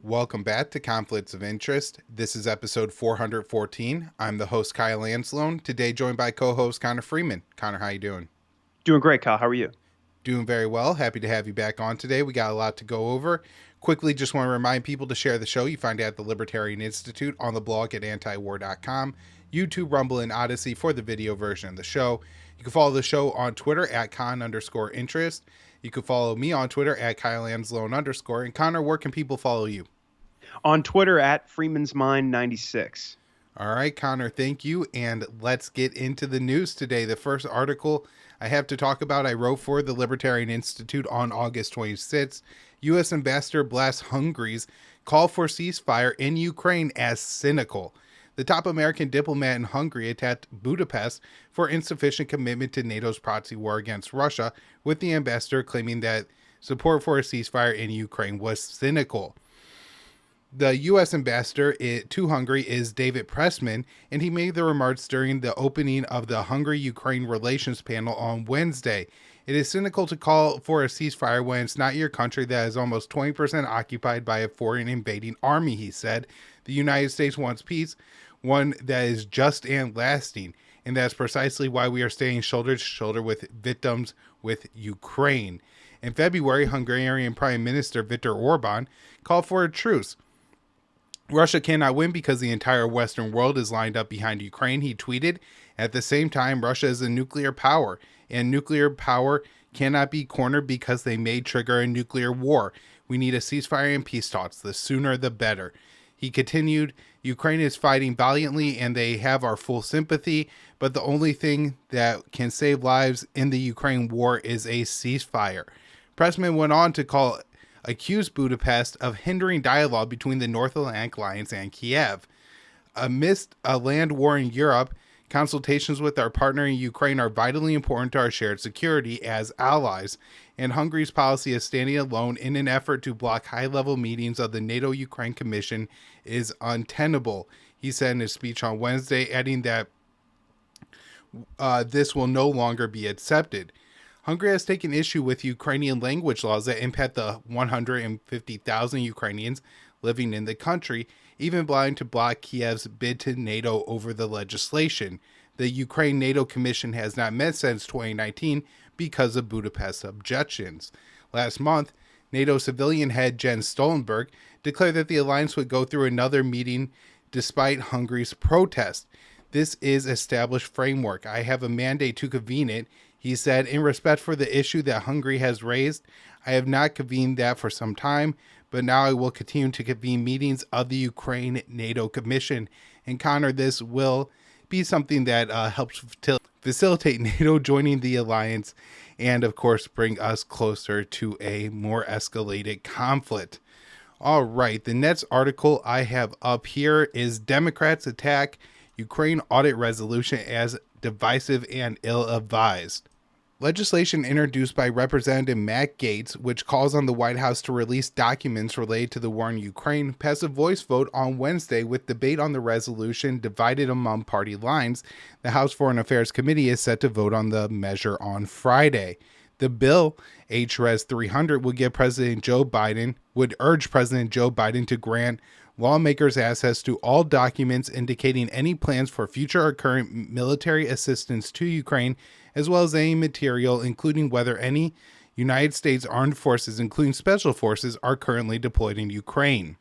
Welcome back to Conflicts of Interest. This is episode 414. I'm the host, Kyle Anzalone, today joined by co-host Connor Freeman. Connor, how you doing? Doing great, Kyle. How are you? Doing very well. Happy to have you back on today. We got a lot to go over. Quickly, just want to remind people to share the show. You find it at the Libertarian Institute, on the blog at antiwar.com, YouTube, Rumble, and Odysee for the video version of the show. You can follow the show on Twitter at con_interest. You can follow me on Twitter at KyleAnzalone_. And Connor, where can people follow you? On Twitter at Freeman'sMind96. All right, Connor, thank you. And let's get into the news today. The first article I have to talk about, I wrote for the Libertarian Institute on August 26th. U.S. Ambassador blasts Hungary's call for ceasefire in Ukraine as cynical. The top American diplomat in Hungary attacked Budapest for insufficient commitment to NATO's proxy war against Russia, with the ambassador claiming that support for a ceasefire in Ukraine was cynical. The U.S. ambassador to Hungary is David Pressman, and he made the remarks during the opening of the Hungary-Ukraine Relations panel on Wednesday. It is cynical to call for a ceasefire when it's not your country that is almost 20% occupied by a foreign invading army, he said. The United States wants peace, one that is just and lasting, and that's precisely why we are staying shoulder to shoulder with victims with Ukraine. In February, Hungarian Prime Minister Viktor Orban called for a truce. Russia cannot win because the entire Western world is lined up behind Ukraine, he tweeted. At the same time, Russia is a nuclear power, and nuclear power cannot be cornered because they may trigger a nuclear war. We need a ceasefire and peace talks. The sooner, the better. He continued, Ukraine is fighting valiantly and they have our full sympathy, but the only thing that can save lives in the Ukraine war is a ceasefire. Pressman went on to accuse Budapest of hindering dialogue between the North Atlantic Alliance and Kiev. Amidst a land war in Europe, consultations with our partner in Ukraine are vitally important to our shared security as allies, and Hungary's policy of standing alone in an effort to block high-level meetings of the NATO-Ukraine Commission is untenable, he said in his speech on Wednesday, adding that this will no longer be accepted. Hungary has taken issue with Ukrainian language laws that impact the 150,000 Ukrainians living in the country, even blind to block Kiev's bid to NATO over the legislation. The Ukraine NATO Commission has not met since 2019 because of Budapest's objections. Last month, NATO civilian head Jens Stoltenberg declared that the alliance would go through another meeting despite Hungary's protest. This is established framework. I have a mandate to convene it, he said. In respect for the issue that Hungary has raised, I have not convened that for some time, but now I will continue to convene meetings of the Ukraine NATO Commission. And Connor, this will be something that helps facilitate NATO joining the alliance and, of course, bring us closer to a more escalated conflict. All right, the next article I have up here is Democrats attack Ukraine audit resolution as divisive and ill-advised. Legislation introduced by Representative Matt Gaetz, which calls on the White House to release documents related to the war in Ukraine, passed a voice vote on Wednesday with debate on the resolution divided among party lines. The House Foreign Affairs Committee is set to vote on the measure on Friday. The bill, HRES 300, would urge President Joe Biden to grant lawmakers access to all documents indicating any plans for future or current military assistance to Ukraine, as well as any material, including whether any United States armed forces, including special forces, are currently deployed in Ukraine.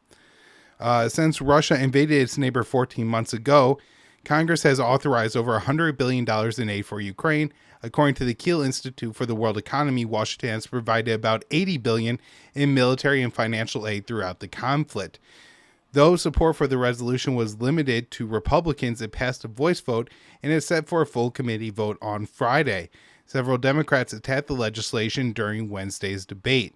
Since Russia invaded its neighbor 14 months ago, Congress has authorized over $100 billion in aid for Ukraine. According to the Kiel Institute for the World Economy, Washington has provided about $80 billion in military and financial aid throughout the conflict. Though support for the resolution was limited to Republicans, it passed a voice vote and is set for a full committee vote on Friday. Several Democrats attacked the legislation during Wednesday's debate.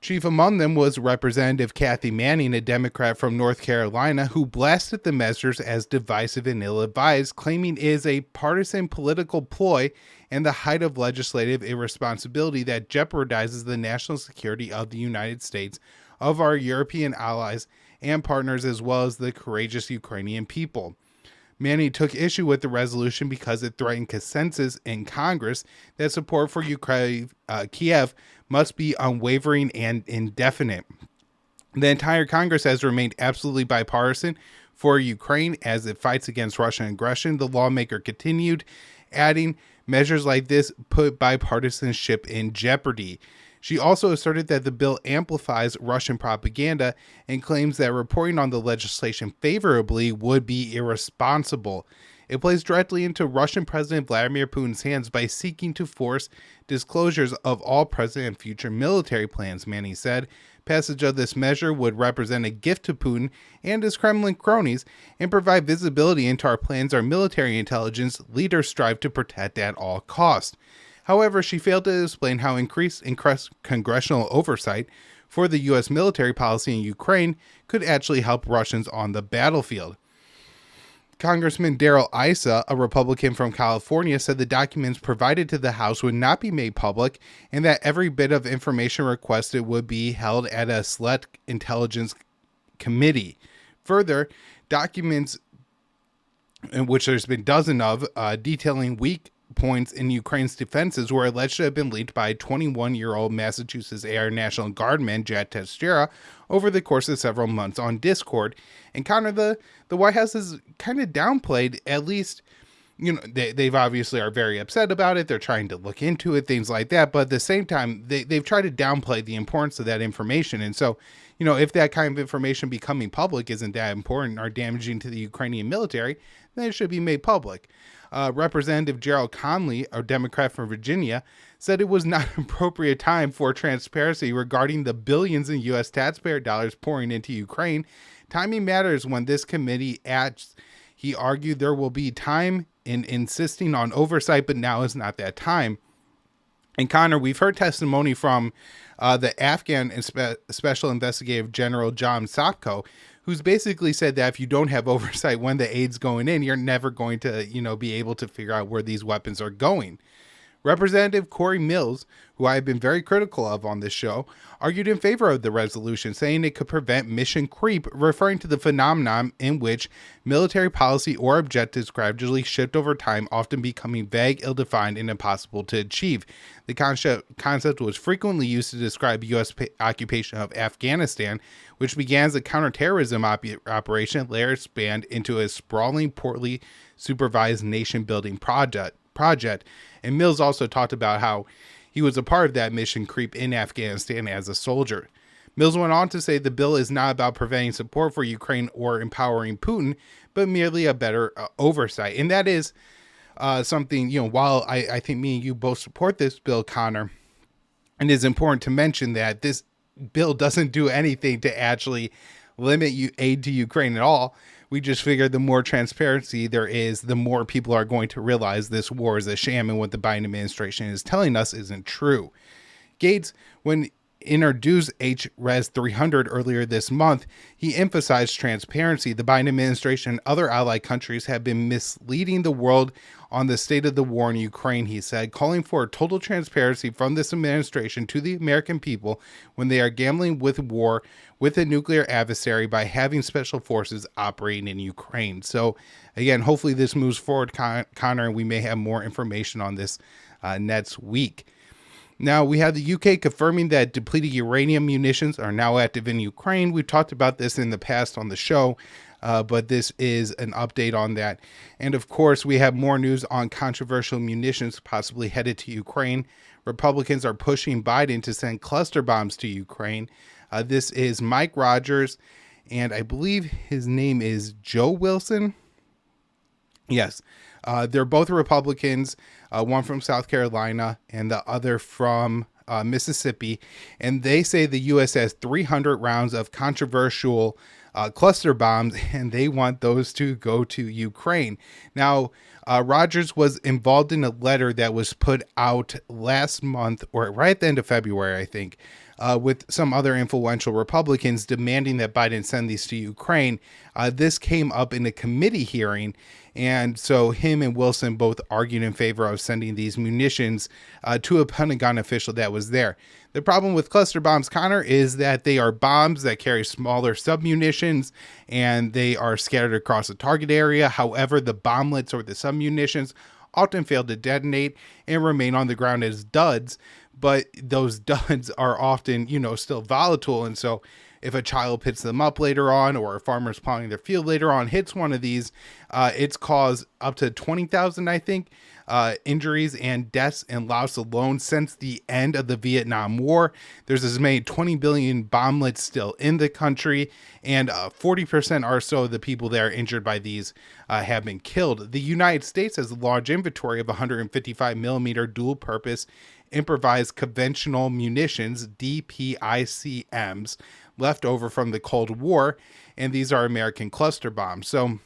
Chief among them was Representative Kathy Manning, a Democrat from North Carolina, who blasted the measures as divisive and ill-advised, claiming it is a partisan political ploy and the height of legislative irresponsibility that jeopardizes the national security of the United States, of our European allies and partners, as well as the courageous Ukrainian people. Manning took issue with the resolution because it threatened consensus in Congress that support for Kiev must be unwavering and indefinite. The entire Congress has remained absolutely bipartisan for Ukraine as it fights against Russian aggression. The lawmaker continued, adding, measures like this put bipartisanship in jeopardy. She also asserted that the bill amplifies Russian propaganda and claims that reporting on the legislation favorably would be irresponsible. It plays directly into Russian President Vladimir Putin's hands by seeking to force disclosures of all present and future military plans, Manny said. Passage of this measure would represent a gift to Putin and his Kremlin cronies and provide visibility into our plans our military intelligence leaders strive to protect at all costs. However, she failed to explain how increased congressional oversight for the U.S. military policy in Ukraine could actually help Russians on the battlefield. Congressman AlAqsa, a Republican from California, said the documents provided to the House would not be made public and that every bit of information requested would be held at a select intelligence committee. Further, documents, in which there's been dozens of, detailing weak points in Ukraine's defenses were alleged to have been leaked by 21-year-old Massachusetts Air National Guardman Jack Teixeira over the course of several months on Discord. And kind of the White House has kind of downplayed, at least, they've obviously are very upset about it. They're trying to look into it, things like that. But at the same time, they've tried to downplay the importance of that information. And so, if that kind of information becoming public isn't that important or damaging to the Ukrainian military, then it should be made public. Representative Gerald Conley, a Democrat from Virginia, said it was not an appropriate time for transparency regarding the billions in U.S. taxpayer dollars pouring into Ukraine. Timing matters when this committee acts. He argued there will be time in insisting on oversight, but now is not that time. And Connor, we've heard testimony from the Afghan Special Investigative General John Sopko, who's basically said that if you don't have oversight when the aid's going in, you're never going to, be able to figure out where these weapons are going. Representative Corey Mills, who I have been very critical of on this show, argued in favor of the resolution, saying it could prevent mission creep, referring to the phenomenon in which military policy or objectives gradually shift over time, often becoming vague, ill-defined, and impossible to achieve. The concept was frequently used to describe U.S. occupation of Afghanistan, which began as a counterterrorism operation and later expanded into a sprawling, poorly supervised nation-building project. And Mills also talked about how he was a part of that mission creep in Afghanistan as a soldier. Mills went on to say the bill is not about preventing support for Ukraine or empowering Putin, but merely a better oversight. And that is something, while I think me and you both support this bill, Connor, and it's important to mention that this bill doesn't do anything to actually limit aid to Ukraine at all. We just figure the more transparency there is, the more people are going to realize this war is a sham and what the Biden administration is telling us isn't true. Gaetz, when introduced HRES 300 earlier this month, he emphasized transparency. The Biden administration and other allied countries have been misleading the world on the state of the war in Ukraine, he said, calling for total transparency from this administration to the American people when they are gambling with war with a nuclear adversary by having special forces operating in Ukraine. So again, hopefully this moves forward, Connor, and we may have more information on this next week. Now, we have the UK confirming that depleted uranium munitions are now active in Ukraine. We've talked about this in the past on the show, but this is an update on that. And of course, we have more news on controversial munitions possibly headed to Ukraine. Republicans are pushing Biden to send cluster bombs to Ukraine. This is Mike Rogers, and I believe his name is Joe Wilson. Yes, they're both Republicans, one from South Carolina and the other from Mississippi. And they say the U.S. has 300 rounds of controversial cluster bombs, and they want those to go to Ukraine. Now, Rogers was involved in a letter that was put out last month, or right at the end of February, I think, with some other influential Republicans demanding that Biden send these to Ukraine. This came up in a committee hearing, and so him and Wilson both argued in favor of sending these munitions to a Pentagon official that was there. The problem with cluster bombs, Connor, is that they are bombs that carry smaller submunitions, and they are scattered across a target area. However, the bomblets or the submunitions often fail to detonate and remain on the ground as duds, but those duds are often, still volatile. And so if a child picks them up later on, or a farmer's plowing their field later on, hits one of these, it's caused up to 20,000, I think, injuries and deaths in Laos alone since the end of the Vietnam War. There's as many 20 billion bomblets still in the country, and 40% or so of the people that are injured by these have been killed. The United States has a large inventory of 155 millimeter dual purpose improvised conventional munitions, DPICMs, left over from the Cold War, and these are American cluster bombs. So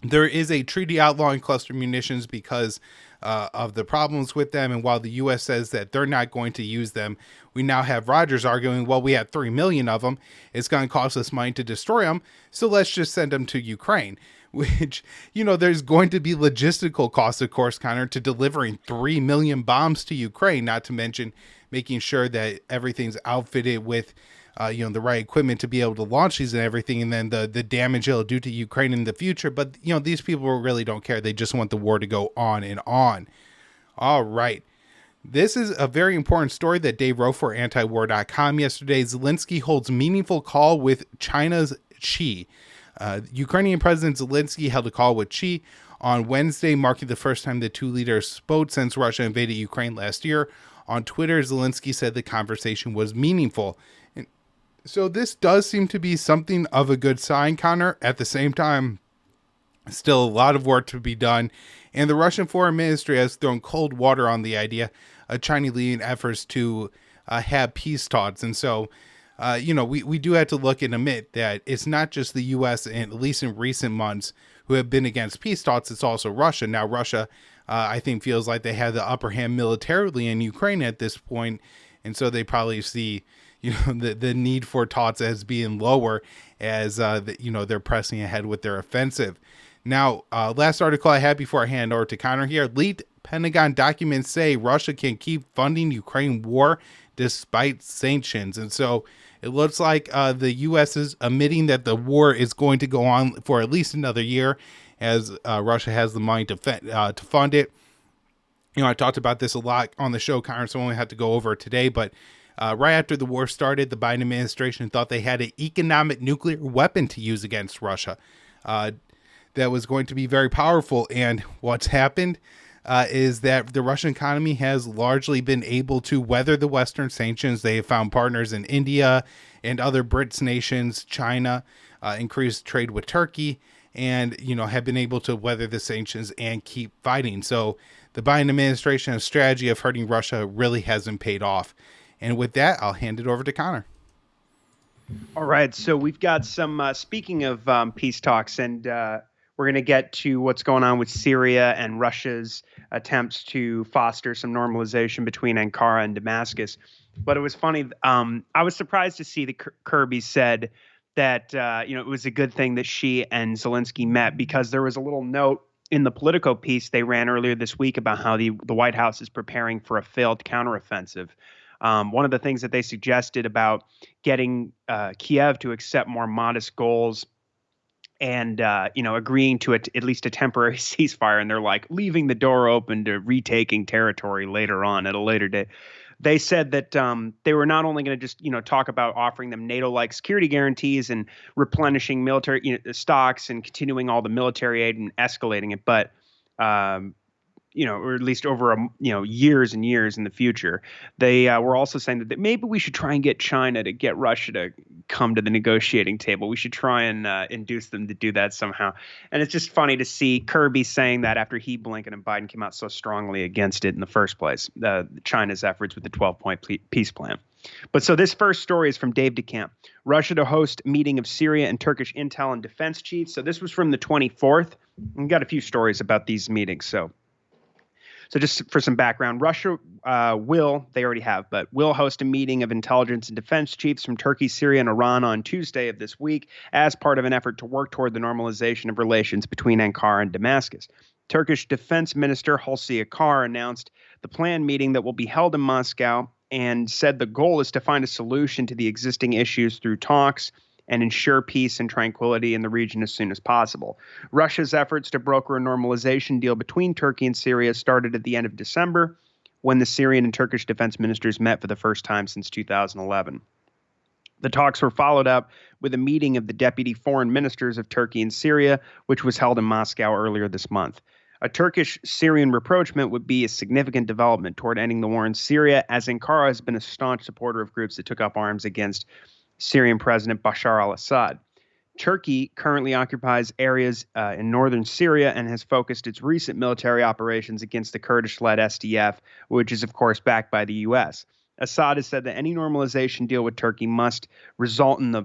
there is a treaty outlawing cluster munitions because of the problems with them. And while the U.S. says that they're not going to use them, we now have Rogers arguing, well, we had 3 million of them. It's going to cost us money to destroy them. So let's just send them to Ukraine, which, there's going to be logistical costs, of course, Connor, to delivering 3 million bombs to Ukraine, not to mention making sure that everything's outfitted with the right equipment to be able to launch these and everything, and then the damage it'll do to Ukraine in the future. But, these people really don't care. They just want the war to go on and on. All right. This is a very important story that Dave wrote for antiwar.com yesterday. Zelensky holds meaningful call with China's Xi. Ukrainian President Zelensky held a call with Xi on Wednesday, marking the first time the two leaders spoke since Russia invaded Ukraine last year. On Twitter, Zelensky said the conversation was meaningful. So this does seem to be something of a good sign, Connor. At the same time, still a lot of work to be done. And the Russian Foreign Ministry has thrown cold water on the idea of China leading efforts to have peace talks. And so, we do have to look and admit that it's not just the U.S., and at least in recent months, who have been against peace talks. It's also Russia. Now, Russia, I think, feels like they have the upper hand militarily in Ukraine at this point. And so they probably see the need for talks as being lower as, they're pressing ahead with their offensive. Now, last article I had before I hand over to Connor here. Leaked Pentagon documents say Russia can keep funding Ukraine war despite sanctions. And so it looks like the U.S. is admitting that the war is going to go on for at least another year, as Russia has the money to fund it. I talked about this a lot on the show, Connor, so I only have to go over it today, but right after the war started, the Biden administration thought they had an economic nuclear weapon to use against Russia that was going to be very powerful. And what's happened is that the Russian economy has largely been able to weather the Western sanctions. They have found partners in India and other BRICS nations, China, increased trade with Turkey, and, have been able to weather the sanctions and keep fighting. So the Biden administration's strategy of hurting Russia really hasn't paid off. And with that, I'll hand it over to Connor. All right. So we've got some, speaking of peace talks, and we're going to get to what's going on with Syria and Russia's attempts to foster some normalization between Ankara and Damascus. But it was funny. I was surprised to see that Kirby said that, it was a good thing that Xi and Zelensky met, because there was a little note in the Politico piece they ran earlier this week about how the White House is preparing for a failed counteroffensive. One of the things that they suggested about getting Kiev to accept more modest goals and, agreeing to at least a temporary ceasefire, and they're like leaving the door open to retaking territory later on at a later date. They said that they were not only going to just, talk about offering them NATO-like security guarantees and replenishing military stocks and continuing all the military aid and escalating it, but or at least over years and years in the future. They were also saying that maybe we should try and get China to get Russia to come to the negotiating table. We should try and induce them to do that somehow. And it's just funny to see Kirby saying that after Blinken and Biden came out so strongly against it in the first place, China's efforts with the 12-point peace plan. But so this first story is from Dave DeCamp. Russia to host meeting of Syria and Turkish intel and defense chiefs. So this was from the 24th. We've got a few stories about these meetings. So just for some background, Russia will host a meeting of intelligence and defense chiefs from Turkey, Syria, and Iran on Tuesday of this week as part of an effort to work toward the normalization of relations between Ankara and Damascus. Turkish Defense Minister Hulusi Akar announced the planned meeting that will be held in Moscow and said the goal is to find a solution to the existing issues through talks and ensure peace and tranquility in the region as soon as possible. Russia's efforts to broker a normalization deal between Turkey and Syria started at the end of December, when the Syrian and Turkish defense ministers met for the first time since 2011. The talks were followed up with a meeting of the deputy foreign ministers of Turkey and Syria, which was held in Moscow earlier this month. A Turkish-Syrian rapprochement would be a significant development toward ending the war in Syria, as Ankara has been a staunch supporter of groups that took up arms against Syrian President Bashar al-Assad. Turkey currently occupies areas in northern Syria and has focused its recent military operations against the Kurdish-led SDF, which is, of course, backed by the U.S. Assad has said that any normalization deal with Turkey must result in the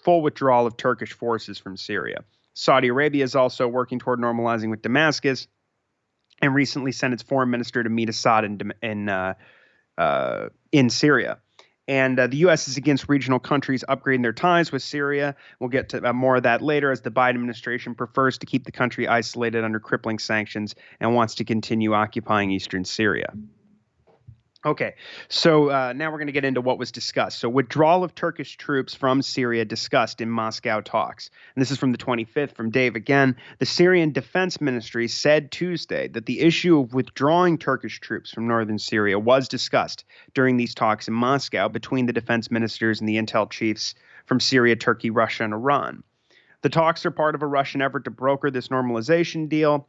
full withdrawal of Turkish forces from Syria. Saudi Arabia is also working toward normalizing with Damascus and recently sent its foreign minister to meet Assad in Syria. And the U.S. is against regional countries upgrading their ties with Syria. We'll get to more of that later, as the Biden administration prefers to keep the country isolated under crippling sanctions and wants to continue occupying eastern Syria. Okay, so now we're going to get into what was discussed. So withdrawal of Turkish troops from Syria discussed in Moscow talks. And this is from the 25th, from Dave again. The Syrian Defense Ministry said Tuesday that the issue of withdrawing Turkish troops from northern Syria was discussed during these talks in Moscow between the defense ministers and the intel chiefs from Syria, Turkey, Russia, and Iran. The talks are part of a Russian effort to broker this normalization deal.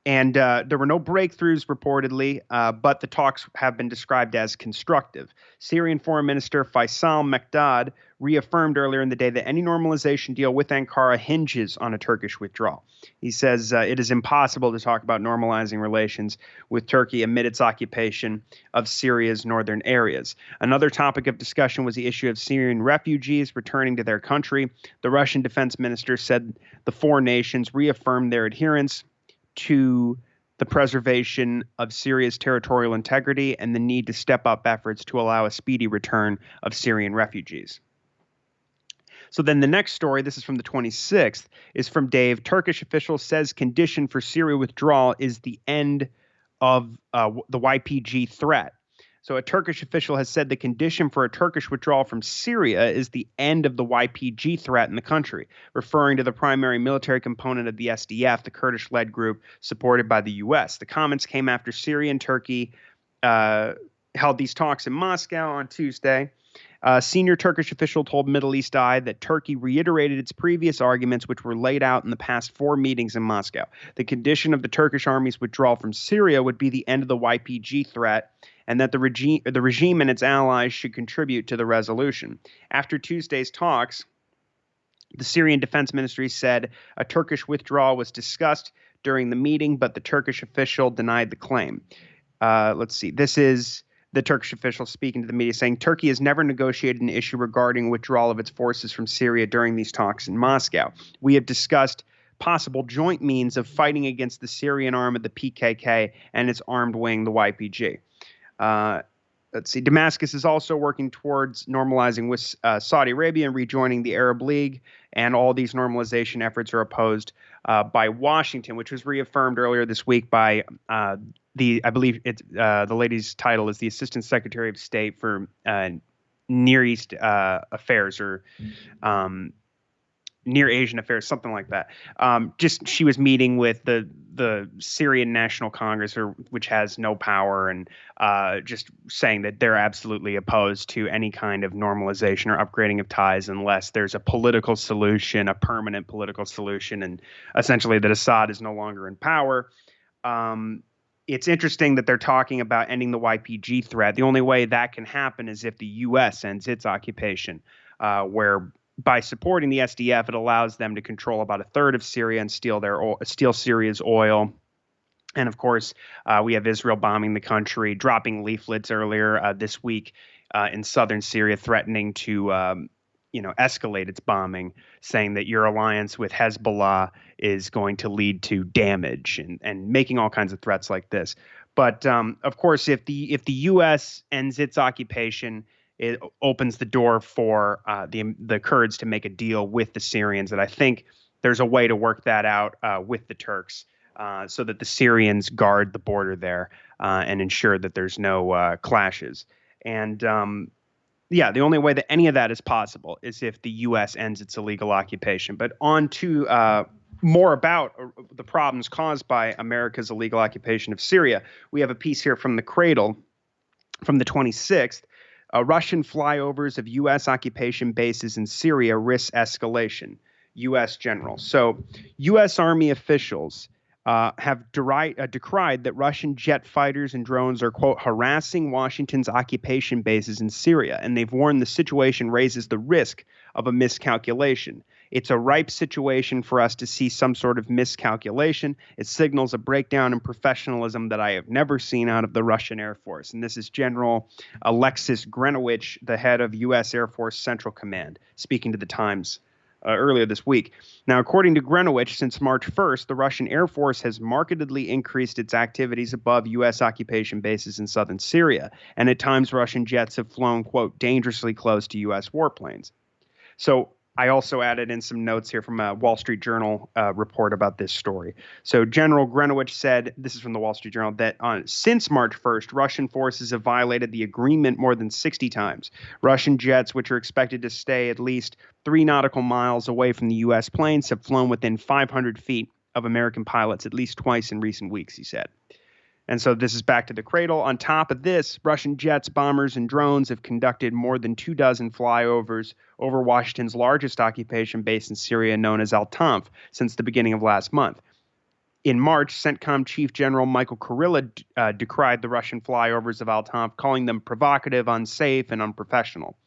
And there were no breakthroughs reportedly, but the talks have been described as constructive. Syrian Foreign Minister Faisal Mekdad reaffirmed earlier in the day that any normalization deal with Ankara hinges on a Turkish withdrawal. He says it is impossible to talk about normalizing relations with Turkey amid its occupation of Syria's northern areas. Another topic of discussion was the issue of Syrian refugees returning to their country. The Russian defense minister said the four nations reaffirmed their adherence to the preservation of Syria's territorial integrity and the need to step up efforts to allow a speedy return of Syrian refugees. So then the next story, this is from the 26th, is from Dave. Turkish official says condition for Syria withdrawal is the end of the YPG threat. So a Turkish official has said the condition for a Turkish withdrawal from Syria is the end of the YPG threat in the country, referring to the primary military component of the SDF, the Kurdish-led group supported by the U.S. The comments came after Syria and Turkey held these talks in Moscow on Tuesday. A senior Turkish official told Middle East Eye that Turkey reiterated its previous arguments, which were laid out in the past 4 meetings in Moscow. The condition of the Turkish army's withdrawal from Syria would be the end of the YPG threat, and that the regime and its allies should contribute to the resolution. After Tuesday's talks, the Syrian Defense Ministry said a Turkish withdrawal was discussed during the meeting, but the Turkish official denied the claim. Let's see. This is the Turkish official speaking to the media, saying Turkey has never negotiated an issue regarding withdrawal of its forces from Syria during these talks in Moscow. We have discussed possible joint means of fighting against the Syrian arm of the PKK and its armed wing, the YPG. Let's see. Damascus is also working towards normalizing with Saudi Arabia and rejoining the Arab League, and all these normalization efforts are opposed by Washington, which was reaffirmed earlier this week by I believe it's the lady's title is the Assistant Secretary of State for Near East Affairs, or Near Asian Affairs, something like that. She was meeting with the Syrian National Congress, which has no power, and just saying that they're absolutely opposed to any kind of normalization or upgrading of ties unless there's a political solution, a permanent political solution, and essentially that Assad is no longer in power. It's interesting that they're talking about ending the YPG threat. The only way that can happen is if the U.S. ends its occupation, where by supporting the SDF, it allows them to control about a third of Syria and steal Syria's oil. And of course, we have Israel bombing the country, dropping leaflets earlier this week in southern Syria, threatening to escalate its bombing, saying that your alliance with Hezbollah is going to lead to damage, and making all kinds of threats like this. But of course, if the U.S. ends its occupation, it opens the door for the Kurds to make a deal with the Syrians. And I think there's a way to work that out with the Turks so that the Syrians guard the border there and ensure that there's no clashes. And the only way that any of that is possible is if the U.S. ends its illegal occupation. But on to more about the problems caused by America's illegal occupation of Syria. We have a piece here from The Cradle from the 26th. Russian flyovers of U.S. occupation bases in Syria risk escalation. U.S. general. So, U.S. Army officials have decried that Russian jet fighters and drones are, quote, harassing Washington's occupation bases in Syria, and they've warned the situation raises the risk of a miscalculation. It's a ripe situation for us to see some sort of miscalculation. It signals a breakdown in professionalism that I have never seen out of the Russian Air Force. And this is General Alexis Grenowich, the head of U.S. Air Force Central Command, speaking to the Times earlier this week. Now, according to Grenowich, since March 1st, the Russian Air Force has markedly increased its activities above U.S. occupation bases in southern Syria, and at times Russian jets have flown, quote, dangerously close to U.S. warplanes. So I also added in some notes here from a Wall Street Journal report about this story. So General Grenowich said, this is from the Wall Street Journal, that since March 1st, Russian forces have violated the agreement more than 60 times. Russian jets, which are expected to stay at least 3 nautical miles away from the U.S. planes, have flown within 500 feet of American pilots at least twice in recent weeks, he said. And so this is back to the cradle. On top of this, Russian jets, bombers, and drones have conducted more than 24 flyovers over Washington's largest occupation base in Syria, known as Al-Tanf, since the beginning of last month. In March, CENTCOM Chief General Michael Kurilla decried the Russian flyovers of Al-Tanf, calling them provocative, unsafe, and unprofessional.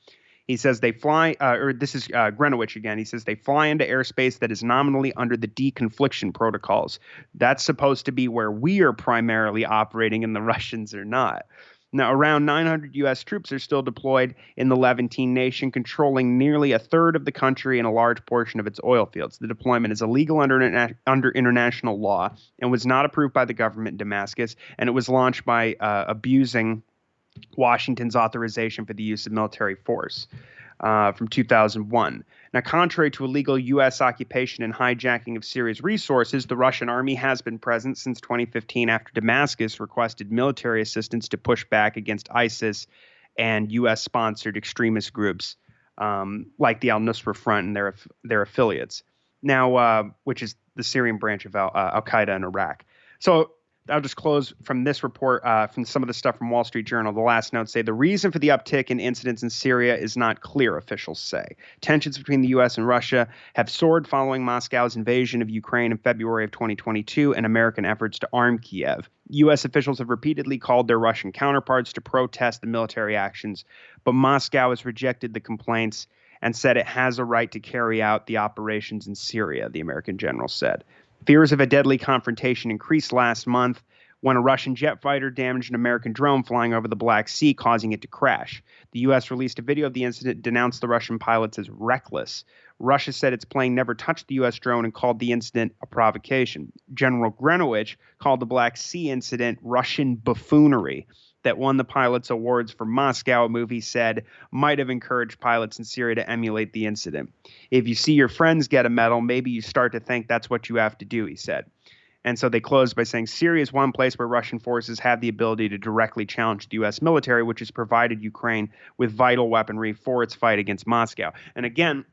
He says they fly, this is Grenowich again. He says they fly into airspace that is nominally under the deconfliction protocols. That's supposed to be where we are primarily operating and the Russians are not. Now, around 900 U.S. troops are still deployed in the Levantine nation, controlling nearly a third of the country and a large portion of its oil fields. The deployment is illegal under international law and was not approved by the government in Damascus, and it was launched by abusing Washington's authorization for the use of military force from 2001. Now, contrary to illegal U.S. occupation and hijacking of Syria's resources, the Russian army has been present since 2015 after Damascus requested military assistance to push back against ISIS and U.S.-sponsored extremist groups like the Al-Nusra Front and their affiliates, now which is the Syrian branch of Al-Qaeda in Iraq. So I'll just close from this report, from some of the stuff from Wall Street Journal. The last notes say the reason for the uptick in incidents in Syria is not clear, officials say. Tensions between the U.S. and Russia have soared following Moscow's invasion of Ukraine in February of 2022 and American efforts to arm Kiev. U.S. officials have repeatedly called their Russian counterparts to protest the military actions, but Moscow has rejected the complaints and said it has a right to carry out the operations in Syria, the American general said. Fears of a deadly confrontation increased last month when a Russian jet fighter damaged an American drone flying over the Black Sea, causing it to crash. The U.S. released a video of the incident, denounced the Russian pilots as reckless. Russia said its plane never touched the U.S. drone and called the incident a provocation. General Grenowich called the Black Sea incident Russian buffoonery that won the pilots awards for Moscow, a move he said might have encouraged pilots in Syria to emulate the incident. If you see your friends get a medal, maybe you start to think that's what you have to do, he said. And so they closed by saying Syria is one place where Russian forces have the ability to directly challenge the U.S. military, which has provided Ukraine with vital weaponry for its fight against Moscow. And again,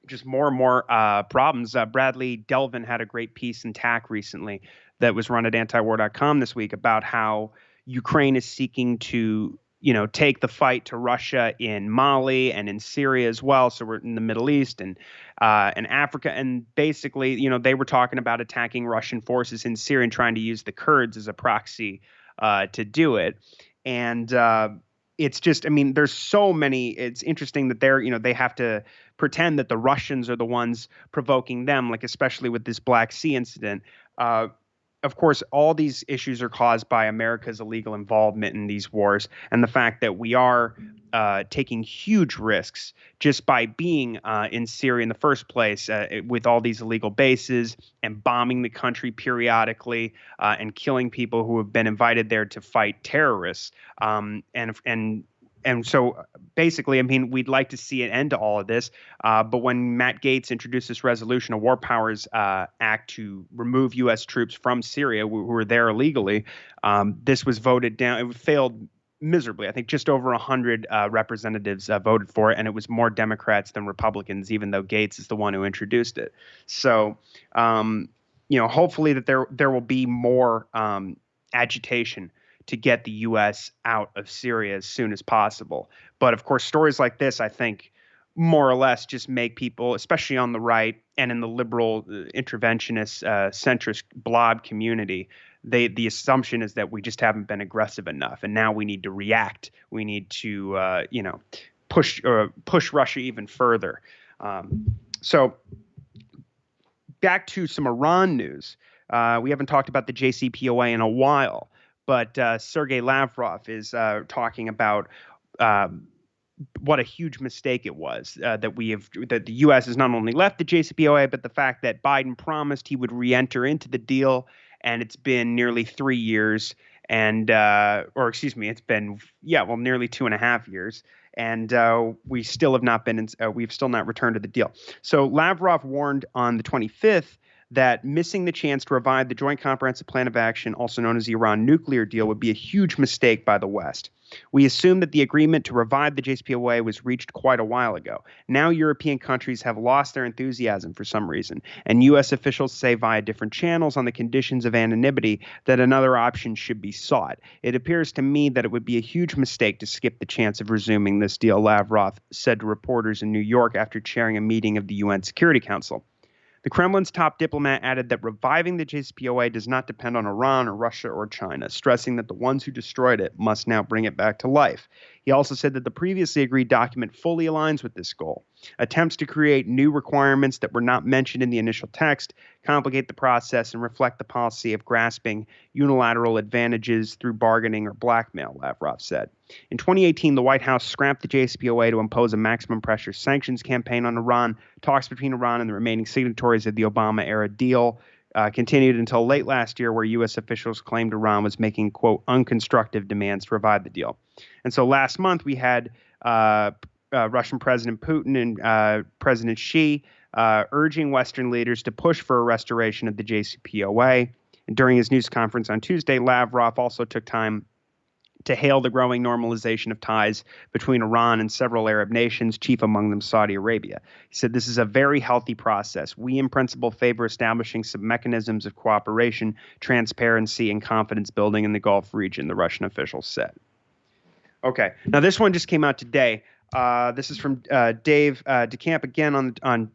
just more and more problems. Bradley Delvin had a great piece in TAC recently that was run at antiwar.com this week about how Ukraine is seeking to, take the fight to Russia in Mali and in Syria as well. So we're in the Middle East and Africa. And basically, they were talking about attacking Russian forces in Syria and trying to use the Kurds as a proxy to do it. And it's just, there's so many. It's interesting that they have to pretend that the Russians are the ones provoking them, like especially with this Black Sea incident. Of course, all these issues are caused by America's illegal involvement in these wars and the fact that we are taking huge risks just by being in Syria in the first place with all these illegal bases and bombing the country periodically and killing people who have been invited there to fight terrorists. And so basically, we'd like to see an end to all of this. But when Matt Gaetz introduced this resolution, a War Powers Act to remove U.S. troops from Syria who were there illegally, this was voted down. It failed miserably. I think just over 100 representatives voted for it, and it was more Democrats than Republicans, even though Gaetz is the one who introduced it. So, hopefully that there will be more agitation to get the U.S. out of Syria as soon as possible. But of course, stories like this, I think, more or less just make people, especially on the right and in the liberal interventionist centrist blob community, the assumption is that we just haven't been aggressive enough, and now we need to react. We need to push Russia even further. So back to some Iran news. We haven't talked about the JCPOA in a while, but Sergey Lavrov is talking about what a huge mistake it was that the U.S. has not only left the JCPOA, but the fact that Biden promised he would re-enter into the deal, and it's been nearly 3 years, and it's been nearly 2.5 years, and we still have not been. We've still not returned to the deal. So Lavrov warned on the 25th that missing the chance to revive the Joint Comprehensive Plan of Action, also known as the Iran nuclear deal, would be a huge mistake by the West. We assume that the agreement to revive the JCPOA was reached quite a while ago. Now European countries have lost their enthusiasm for some reason, and U.S. officials say via different channels on the conditions of anonymity that another option should be sought. It appears to me that it would be a huge mistake to skip the chance of resuming this deal, Lavrov said to reporters in New York after chairing a meeting of the UN Security Council. The Kremlin's top diplomat added that reviving the JCPOA does not depend on Iran or Russia or China, stressing that the ones who destroyed it must now bring it back to life. He also said that the previously agreed document fully aligns with this goal. Attempts to create new requirements that were not mentioned in the initial text complicate the process and reflect the policy of grasping unilateral advantages through bargaining or blackmail, Lavrov said. In 2018, the White House scrapped the JCPOA to impose a maximum pressure sanctions campaign on Iran. Talks between Iran and the remaining signatories of the Obama-era deal continued until late last year, where U.S. officials claimed Iran was making, quote, unconstructive demands to revive the deal. And so last month we had Russian President Putin and President Xi urging Western leaders to push for a restoration of the JCPOA. And during his news conference on Tuesday, Lavrov also took time to hail the growing normalization of ties between Iran and several Arab nations, chief among them Saudi Arabia. He said, "This is a very healthy process. We, in principle, favor establishing some mechanisms of cooperation, transparency, and confidence building in the Gulf region," the Russian official said. Okay, now this one just came out today. This is from Dave DeCamp again on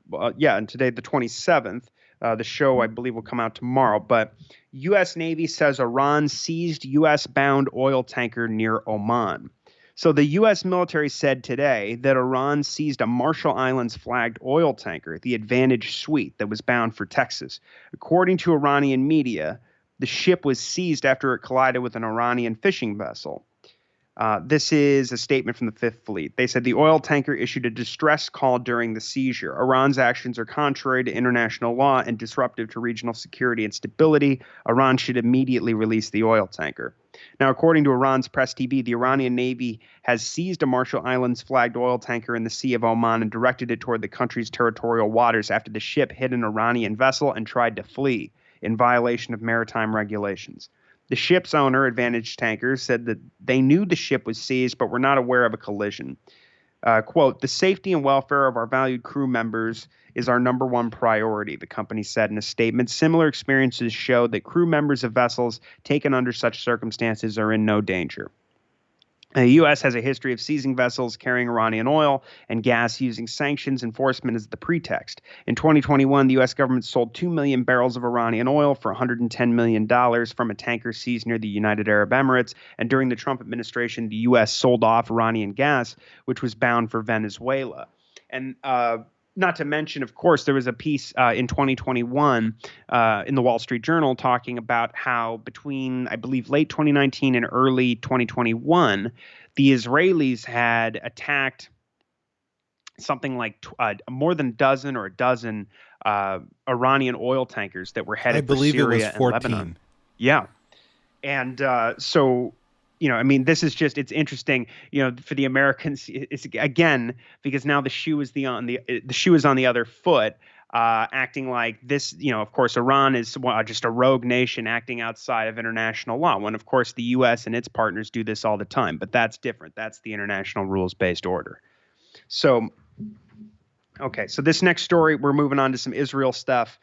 today, the 27th. The show, I believe, will come out tomorrow. But U.S. Navy says Iran seized U.S.-bound oil tanker near Oman. So the U.S. military said today that Iran seized a Marshall Islands flagged oil tanker, the Advantage Sweet, that was bound for Texas. According to Iranian media, the ship was seized after it collided with an Iranian fishing vessel. This is a statement from the Fifth Fleet. They said the oil tanker issued a distress call during the seizure. Iran's actions are contrary to international law and disruptive to regional security and stability. Iran should immediately release the oil tanker. Now, according to Iran's press TV, the Iranian Navy has seized a Marshall Islands flagged oil tanker in the Sea of Oman and directed it toward the country's territorial waters after the ship hit an Iranian vessel and tried to flee in violation of maritime regulations. The ship's owner, Advantage Tankers, said that they knew the ship was seized but were not aware of a collision. Quote, "The safety and welfare of our valued crew members is our number one priority," the company said in a statement. Similar experiences show that crew members of vessels taken under such circumstances are in no danger. The U.S. has a history of seizing vessels carrying Iranian oil and gas using sanctions enforcement as the pretext. In 2021, the U.S. government sold 2 million barrels of Iranian oil for $110 million from a tanker seized near the United Arab Emirates. And during the Trump administration, the U.S. sold off Iranian gas, which was bound for Venezuela. And not to mention, of course, there was a piece in 2021 in the Wall Street Journal talking about how between, I believe, late 2019 and early 2021, the Israelis had attacked something like more than a dozen Iranian oil tankers that were headed for Syria and Lebanon. Yeah. And so, you know, I mean, this is just, it's interesting, you know, for the Americans, it's again, because now the shoe is on the other foot, acting like this, you know, of course, Iran is just a rogue nation acting outside of international law, when of course the U.S. and its partners do this all the time, but that's different. That's the international rules-based order. So, okay, so this next story, we're moving on to some Israel stuff.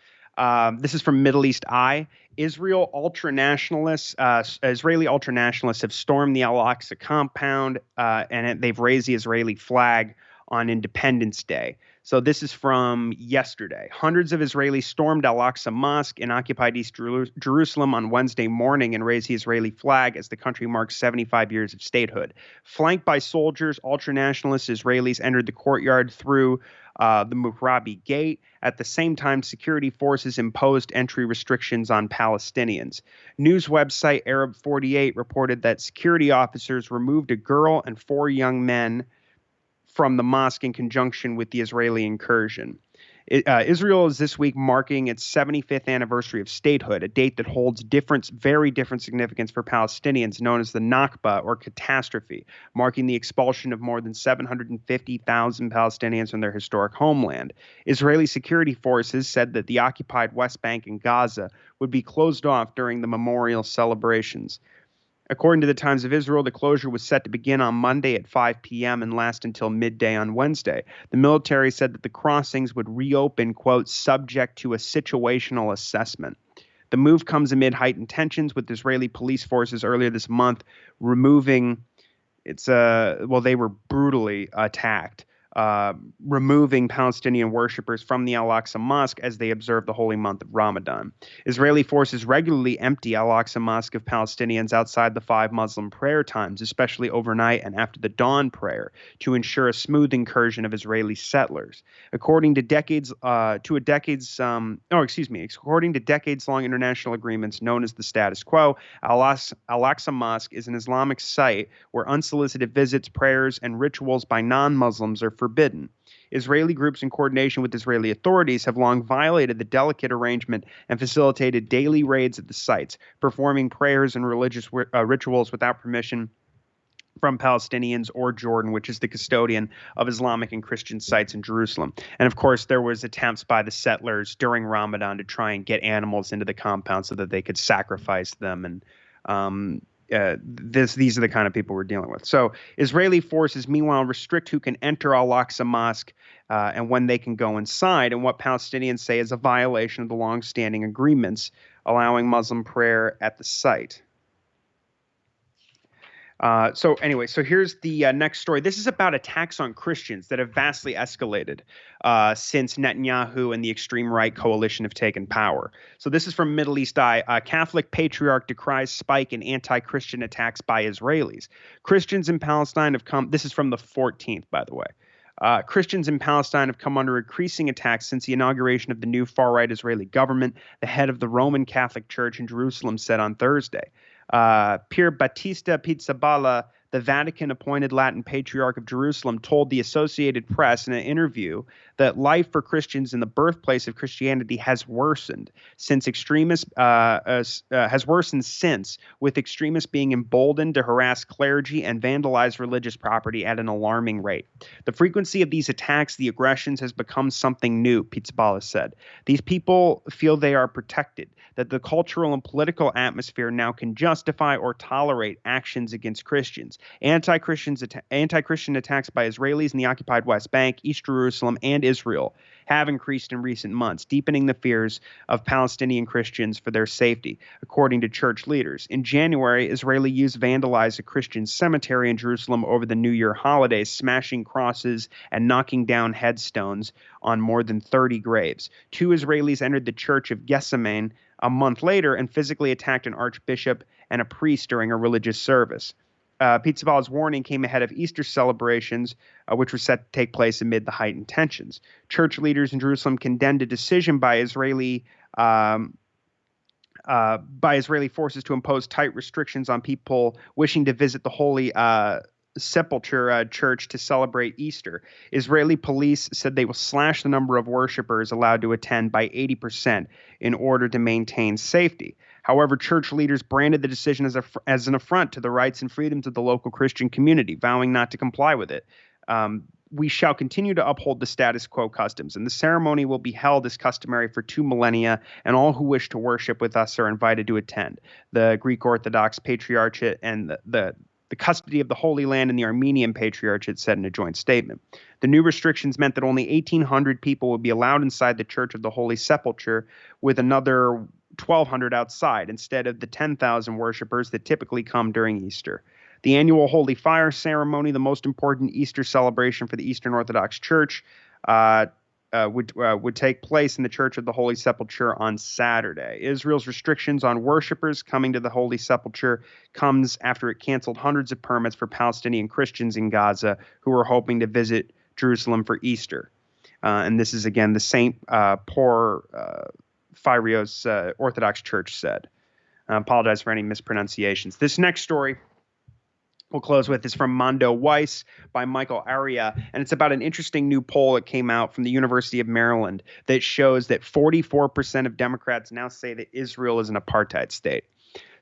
This is from Middle East Eye. Israeli ultranationalists have stormed the Al-Aqsa compound, and they've raised the Israeli flag on Independence Day. So this is from yesterday. Hundreds of Israelis stormed Al-Aqsa Mosque in occupied East Jerusalem on Wednesday morning and raised the Israeli flag as the country marks 75 years of statehood. Flanked by soldiers, ultranationalist Israelis entered the courtyard through the Muhrabi Gate. At the same time, security forces imposed entry restrictions on Palestinians. News website Arab 48 reported that security officers removed a girl and 4 young men from the mosque in conjunction with the Israeli incursion. Israel is this week marking its 75th anniversary of statehood, a date that holds very different significance for Palestinians, known as the Nakba, or catastrophe, marking the expulsion of more than 750,000 Palestinians from their historic homeland. Israeli security forces said that the occupied West Bank and Gaza would be closed off during the memorial celebrations. According to the Times of Israel, the closure was set to begin on Monday at 5 p.m. and last until midday on Wednesday. The military said that the crossings would reopen, quote, subject to a situational assessment. The move comes amid heightened tensions with Israeli police forces earlier this month they were brutally attacked. Removing Palestinian worshippers from the Al-Aqsa Mosque as they observe the holy month of Ramadan. Israeli forces regularly empty Al-Aqsa Mosque of Palestinians outside the 5 Muslim prayer times, especially overnight and after the dawn prayer, to ensure a smooth incursion of Israeli settlers. According to decades-long international agreements known as the status quo, Al-Aqsa Mosque is an Islamic site where unsolicited visits, prayers, and rituals by non-Muslims are forbidden. Israeli groups in coordination with Israeli authorities have long violated the delicate arrangement and facilitated daily raids at the sites, performing prayers and religious rituals without permission from Palestinians or Jordan, which is the custodian of Islamic and Christian sites in Jerusalem. And of course, there was attempts by the settlers during Ramadan to try and get animals into the compound so that they could sacrifice them. And these are the kind of people we're dealing with. So Israeli forces, meanwhile, restrict who can enter Al-Aqsa Mosque and when they can go inside, and what Palestinians say is a violation of the long-standing agreements allowing Muslim prayer at the site. So here's the next story. This is about attacks on Christians that have vastly escalated since Netanyahu and the extreme right coalition have taken power. So this is from Middle East Eye. Catholic patriarch decries spike in anti-Christian attacks by Israelis. Christians in Palestine have come. This is from the 14th, by the way. Christians in Palestine have come under increasing attacks since the inauguration of the new far-right Israeli government, the head of the Roman Catholic Church in Jerusalem said on Thursday. Pier Battista Pizzaballa, the Vatican-appointed Latin Patriarch of Jerusalem, told the Associated Press in an interview that life for Christians in the birthplace of Christianity has worsened since with extremists being emboldened to harass clergy and vandalize religious property at an alarming rate. The frequency of these attacks, the aggressions, has become something new, Pizzaballa said. These people feel they are protected, that the cultural and political atmosphere now can justify or tolerate actions against Christians. Anti-Christian attacks by Israelis in the occupied West Bank, East Jerusalem, and Israel have increased in recent months, deepening the fears of Palestinian Christians for their safety, according to church leaders. In January, Israeli youths vandalized a Christian cemetery in Jerusalem over the New Year holidays, smashing crosses and knocking down headstones on more than 30 graves. 2 Israelis entered the church of Gethsemane a month later and physically attacked an archbishop and a priest during a religious service. Pizzaballa's warning came ahead of Easter celebrations, which were set to take place amid the heightened tensions. Church leaders in Jerusalem condemned a decision by Israeli forces to impose tight restrictions on people wishing to visit the Holy Sepulchre Church to celebrate Easter. Israeli police said they will slash the number of worshipers allowed to attend by 80% in order to maintain safety. However, church leaders branded the decision as an affront to the rights and freedoms of the local Christian community, vowing not to comply with it. We shall continue to uphold the status quo customs, and the ceremony will be held as customary for 2 millennia, and all who wish to worship with us are invited to attend. The Greek Orthodox Patriarchate and the the custody of the Holy Land and the Armenian Patriarchate, said in a joint statement. The new restrictions meant that only 1,800 people would be allowed inside the Church of the Holy Sepulchre, with another 1,200 outside, instead of the 10,000 worshippers that typically come during Easter. The annual Holy Fire ceremony, the most important Easter celebration for the Eastern Orthodox Church, would take place in the Church of the Holy Sepulchre on Saturday. Israel's restrictions on worshipers coming to the Holy Sepulchre comes after it canceled hundreds of permits for Palestinian Christians in Gaza who were hoping to visit Jerusalem for Easter. And this is, again, the St. Porphyrios Orthodox Church said. I apologize for any mispronunciations. This next story we'll close with is from Mondo Weiss by Michael Aria, and it's about an interesting new poll that came out from the University of Maryland that shows that 44% of Democrats now say that Israel is an apartheid state.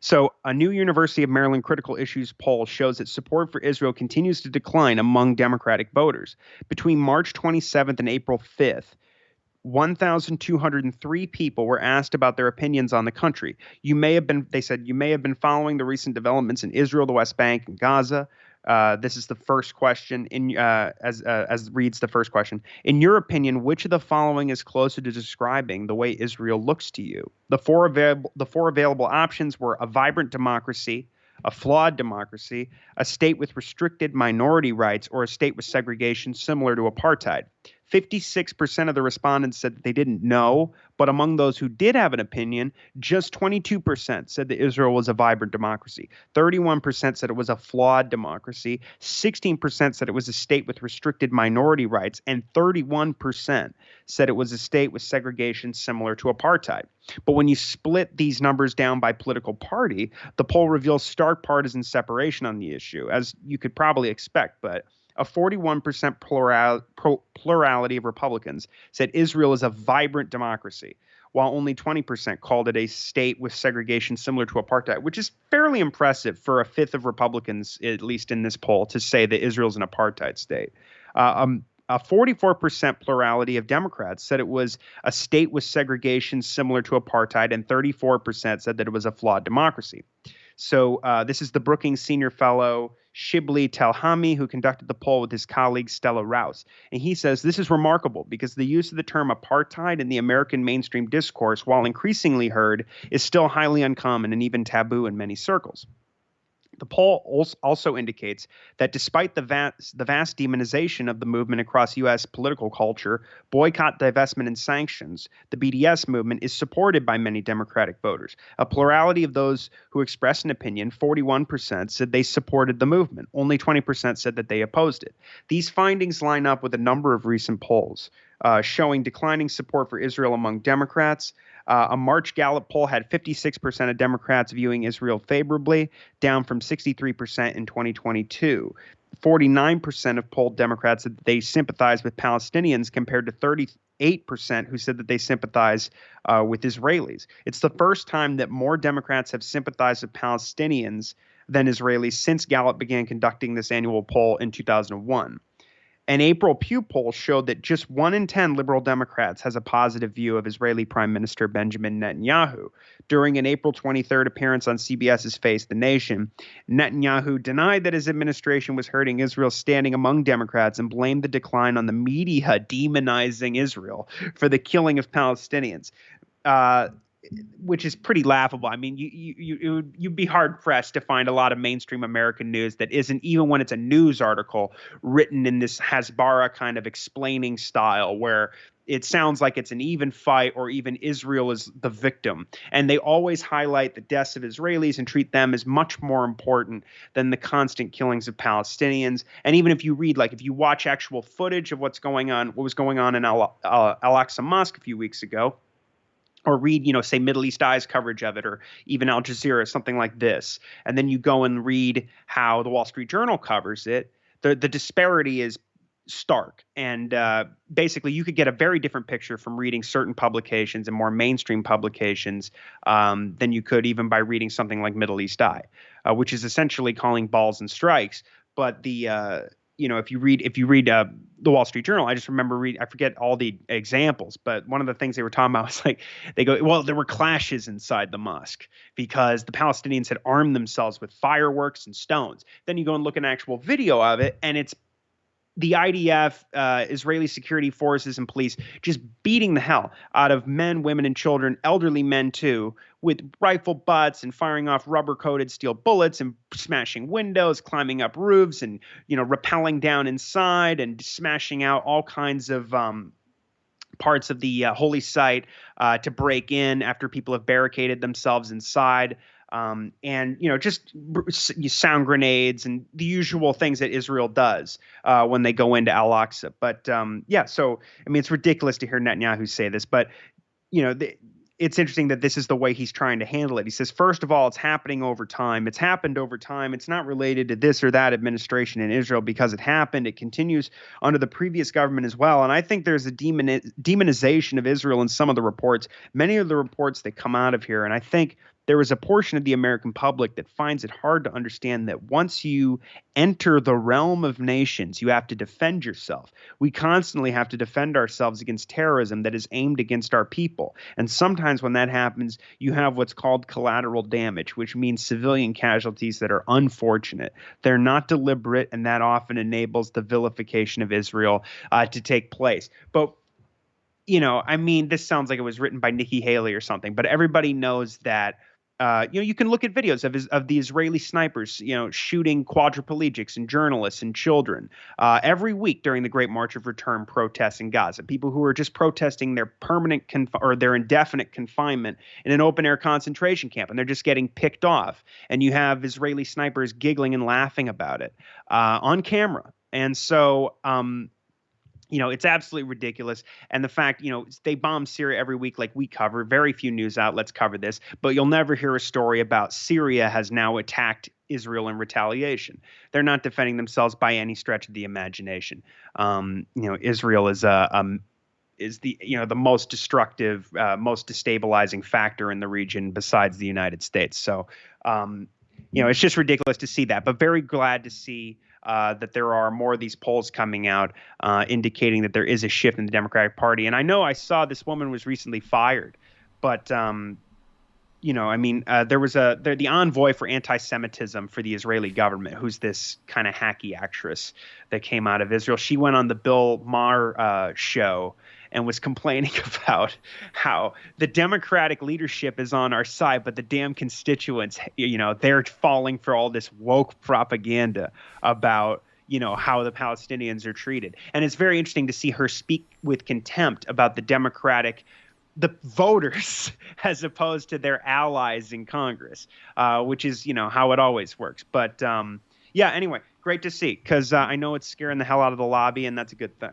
So a new University of Maryland critical issues poll shows that support for Israel continues to decline among Democratic voters. Between March 27th and April 5th, 1,203 people were asked about their opinions on the country. They said, you may have been following the recent developments in Israel, the West Bank, and Gaza. This is the first question, as reads the first question. In your opinion, which of the following is closer to describing the way Israel looks to you? The four available options were a vibrant democracy, a flawed democracy, a state with restricted minority rights, or a state with segregation similar to apartheid. 56% of the respondents said that they didn't know, but among those who did have an opinion, just 22% said that Israel was a vibrant democracy. 31% said it was a flawed democracy. 16% said it was a state with restricted minority rights, and 31% said it was a state with segregation similar to apartheid. But when you split these numbers down by political party, the poll reveals stark partisan separation on the issue, as you could probably expect, but a 41% plurality of Republicans said Israel is a vibrant democracy, while only 20% called it a state with segregation similar to apartheid, which is fairly impressive for a fifth of Republicans, at least in this poll, to say that Israel is an apartheid state. A 44% plurality of Democrats said it was a state with segregation similar to apartheid, and 34% said that it was a flawed democracy. So this is the Brookings Senior Fellow Shibli Telhami, who conducted the poll with his colleague Stella Rouse. And he says this is remarkable because the use of the term apartheid in the American mainstream discourse, while increasingly heard, is still highly uncommon and even taboo in many circles. The poll also indicates that despite the vast demonization of the movement across U.S. political culture, boycott, divestment, and sanctions, the BDS movement is supported by many Democratic voters. A plurality of those who expressed an opinion, 41%, said they supported the movement. Only 20% said that they opposed it. These findings line up with a number of recent polls showing declining support for Israel among Democrats. A March Gallup poll had 56% of Democrats viewing Israel favorably, down from 63% in 2022. 49% of polled Democrats said that they sympathize with Palestinians, compared to 38% who said that they sympathize with Israelis. It's the first time that more Democrats have sympathized with Palestinians than Israelis since Gallup began conducting this annual poll in 2001. An April Pew poll showed that just 1 in 10 liberal Democrats has a positive view of Israeli Prime Minister Benjamin Netanyahu. During an April 23rd appearance on CBS's Face the Nation, Netanyahu denied that his administration was hurting Israel's standing among Democrats and blamed the decline on the media demonizing Israel for the killing of Palestinians. Which is pretty laughable. I mean, you'd be hard pressed to find a lot of mainstream American news that isn't, even when it's a news article, written in this Hasbara kind of explaining style where it sounds like it's an even fight or even Israel is the victim. And they always highlight the deaths of Israelis and treat them as much more important than the constant killings of Palestinians. And even if you read, like if you watch actual footage of what was going on in AlAqsa Mosque a few weeks ago, or read, say Middle East Eye's coverage of it, or even Al Jazeera, something like this, and then you go and read how the Wall Street Journal covers it, the disparity is stark. And basically, you could get a very different picture from reading certain publications and more mainstream publications than you could even by reading something like Middle East Eye, which is essentially calling balls and strikes. But the if you read the Wall Street Journal, I just remember I forget all the examples, but one of the things they were talking about was like, they go, well, there were clashes inside the mosque because the Palestinians had armed themselves with fireworks and stones. Then you go and look at an actual video of it, and it's the IDF, Israeli security forces and police just beating the hell out of men, women, and children, elderly men too, with rifle butts and firing off rubber-coated steel bullets and smashing windows, climbing up roofs and, rappelling down inside and smashing out all kinds of parts of the holy site to break in after people have barricaded themselves inside. And just sound grenades and the usual things that Israel does when they go into Al-Aqsa. But so I mean, it's ridiculous to hear Netanyahu say this, but it's interesting that this is the way he's trying to handle it. He says, first of all, it's happening over time. It's happened over time. It's not related to this or that administration in Israel because it happened. It continues under the previous government as well. And I think there's a demonization of Israel in some of the reports, many of the reports that come out of here. And I think there is a portion of the American public that finds it hard to understand that once you enter the realm of nations, you have to defend yourself. We constantly have to defend ourselves against terrorism that is aimed against our people. And sometimes when that happens, you have what's called collateral damage, which means civilian casualties that are unfortunate. They're not deliberate, and that often enables the vilification of Israel to take place. But I mean, this sounds like it was written by Nikki Haley or something, but everybody knows that you can look at videos of the Israeli snipers, shooting quadriplegics and journalists and children every week during the Great March of Return protests in Gaza. People who are just protesting their permanent or their indefinite confinement in an open air concentration camp, and they're just getting picked off. And you have Israeli snipers giggling and laughing about it on camera. And so, it's absolutely ridiculous. And the fact, they bomb Syria every week like we cover. Very few news outlets cover this. But you'll never hear a story about Syria has now attacked Israel in retaliation. They're not defending themselves by any stretch of the imagination. Israel is the most destructive, most destabilizing factor in the region besides the United States. So, it's just ridiculous to see that. But very glad to see that there are more of these polls coming out indicating that there is a shift in the Democratic Party. And I know I saw this woman was recently fired, but there was the envoy for anti-Semitism for the Israeli government, who's this kind of hacky actress that came out of Israel. She went on the Bill Maher show and was complaining about how the Democratic leadership is on our side, but the damn constituents, they're falling for all this woke propaganda about, how the Palestinians are treated. And it's very interesting to see her speak with contempt about the voters as opposed to their allies in Congress, which is, how it always works. But anyway, great to see, because I know it's scaring the hell out of the lobby, and that's a good thing.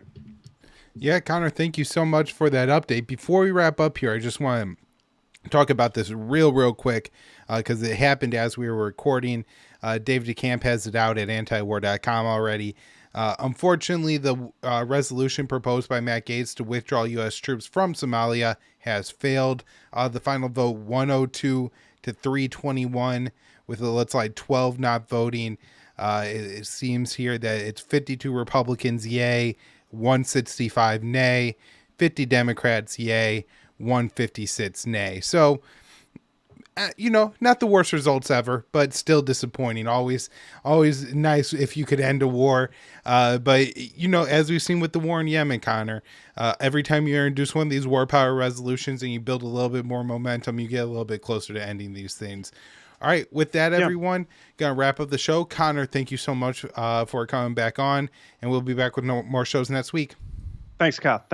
Yeah, Connor, thank you so much for that update. Before we wrap up here, I just want to talk about this real quick because it happened as we were recording. Dave DeCamp has it out at antiwar.com already. Unfortunately, the resolution proposed by Matt Gaetz to withdraw U.S. troops from Somalia has failed. The final vote, 102 to 321, with let's like 12 not voting. It seems here that it's 52 Republicans, yay, 165 nay, 50 Democrats yay, 156 nay. So, not the worst results ever, but still disappointing. Always nice if you could end a war. But, as we've seen with the war in Yemen, Connor, every time you introduce one of these war power resolutions and you build a little bit more momentum, you get a little bit closer to ending these things. All right, with that, everyone, gonna wrap up the show. Connor, thank you so much for coming back on, and we'll be back with more shows next week. Thanks, Kyle.